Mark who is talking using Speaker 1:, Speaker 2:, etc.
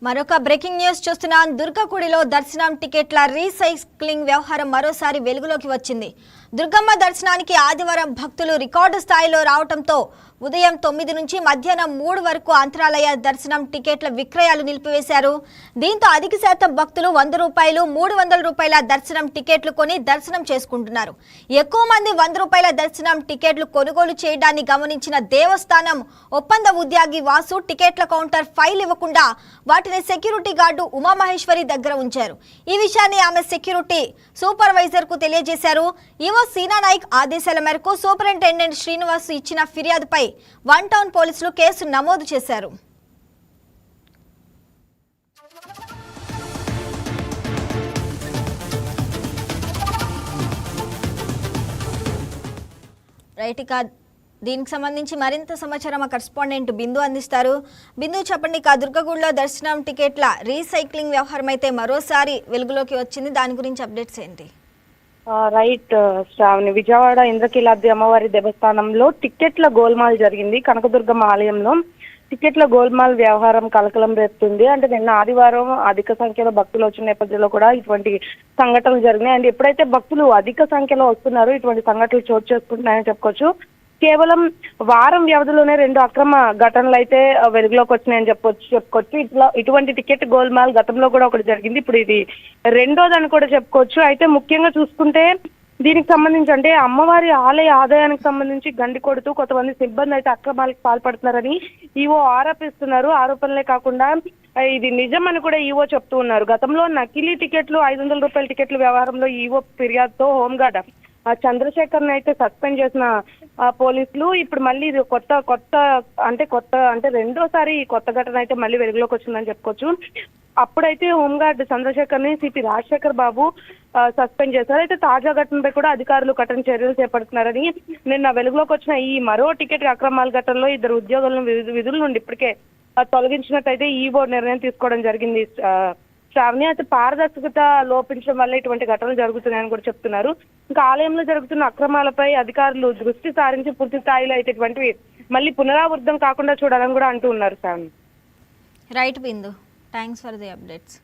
Speaker 1: మరొక breaking news చూస్తున్నాం. దుర్గగుడిలో దర్శనం టికెట్ల రీసైక్లింగ్ వ్యవహారం మరోసారి వెలుగులోకి వచ్చింది. దుర్గమ్మ దర్శనానికి ఆదివారం భక్తులు రికార్డు స్థాయిలో రావడంతో ఉదయం 9 నుంచి మధ్యాహ్నం 3 వరకు అంతరాలయ దర్శనం టికెట్ల విక్రయాలు నిలిపివేశారు. దీంతో అధిక శాతం భక్తులు 100 రూపాయలు 300 రూపాయల దర్శనం టికెట్లు కొని దర్శనం చేసుకుంటున్నారు. ఎక్కువ మంది 100 రూపాయల దర్శనం టికెట్లు కొనుగోలు చేయడాన్ని గమనించిన దేవస్థానం ఒప్పంద ఉద్యోగి వాసు టికెట్ల కౌంటర్ ఫైల్ ఇవ్వకుండా వాటిని సెక్యూరిటీ గార్డు ఉమామహేశ్వరి దగ్గర ఉంచారు. ఈ విషయాన్ని ఆమె సెక్యూరిటీ సూపర్వైజర్ కు తెలియజేశారు. ఈవో సీనా నాయక్ ఆదేశాల మేరకు సూపరింటెండెంట్ శ్రీనివాస్ ఇచ్చిన ఫిర్యాదుపై వన్ టౌన్ పోలీసులు కేసు నమోదు చేశారు. రైట్, ఇక దీనికి సంబంధించి మరింత సమాచారం మా కరెస్పాండెంట్ బిందు అందిస్తారు. బిందు, చెప్పండి, ఇక దుర్గగుడిలో దర్శనం టికెట్ల రీసైక్లింగ్ వ్యవహారం అయితే మరోసారి వెలుగులోకి వచ్చింది. దాని గురించి అప్డేట్స్ ఏంటి?
Speaker 2: రైట్ శ్రావణి, విజయవాడ ఇంద్రకీలాద్రి అమ్మవారి దేవస్థానంలో టికెట్ల గోల్మాల్ జరిగింది. కనకదుర్గమ్మ ఆలయంలో టికెట్ల గోల్మాల్ వ్యవహారం కలకలం రేపుతుంది. అంటే నిన్న ఆదివారం అధిక సంఖ్యలో భక్తులు వచ్చిన నేపథ్యంలో కూడా ఇటువంటి సంఘటనలు జరిగినాయి. అండ్ ఎప్పుడైతే భక్తులు అధిక సంఖ్యలో వస్తున్నారో ఇటువంటి సంఘటనలు చోటు చేసుకుంటున్నాయని చెప్పుకోవచ్చు. కేవలం వారం వ్యవధిలోనే 2 అక్రమ ఘటనలు అయితే వెలుగులోకి వచ్చినాయని చెప్పుకోవచ్చు. ఇటువంటి టికెట్ గోల్మాల్ గతంలో కూడా ఒకటి జరిగింది. ఇప్పుడు ఇది రెండోదని కూడా చెప్పుకోవచ్చు. అయితే ముఖ్యంగా చూసుకుంటే దీనికి సంబంధించి అంటే అమ్మవారి ఆలయ ఆదాయానికి సంబంధించి గండి కొడుతూ కొంతమంది సిబ్బంది అయితే అక్రమాలకు పాల్పడుతున్నారని ఈవో ఆరోపిస్తున్నారు. ఆరోపణలే కాకుండా ఇది నిజం అని కూడా ఈవో చెప్తూ ఉన్నారు. గతంలో నకిలీ టికెట్లు 500 రూపాయల టికెట్ల వ్యవహారంలో ఈవో ఫిర్యాదుతో హోంగార్డ్ చంద్రశేఖర్ ని అయితే సస్పెండ్ చేసిన పోలీసులు ఇప్పుడు మళ్ళీ ఇది కొత్త అంటే రెండోసారి కొత్త ఘటన అయితే మళ్ళీ వెలుగులోకి వచ్చిందని చెప్పుకోవచ్చు. అప్పుడైతే హోంగార్డ్ చంద్రశేఖర్ ని సిపి రాజశేఖర్ బాబు సస్పెండ్ చేశారు. అయితే తాజా ఘటనపై కూడా అధికారులు కఠిన చర్యలు చేపడుతున్నారని నిన్న వెలుగులోకి వచ్చిన ఈ మరో టికెట్ అక్రమాల ఘటనలో 2 ఉద్యోగులను విధుల నుండి ఇప్పటికే తొలగించినట్టయితే ఈవో నిర్ణయం తీసుకోవడం జరిగింది. శ్రావణి, అయితే పారదర్శకత లోపించడం వల్ల ఇటువంటి ఘటనలు జరుగుతున్నాయని కూడా చెప్తున్నారు. ఇంకా ఆలయంలో జరుగుతున్న అక్రమాలపై అధికారులు దృష్టి సారించి పూర్తి స్థాయిలో అయితే ఇటువంటివి మళ్ళీ పునరావృతం కాకుండా చూడాలని కూడా అంటూ ఉన్నారు. Shravani,
Speaker 1: right Bindu, thanks for the updates.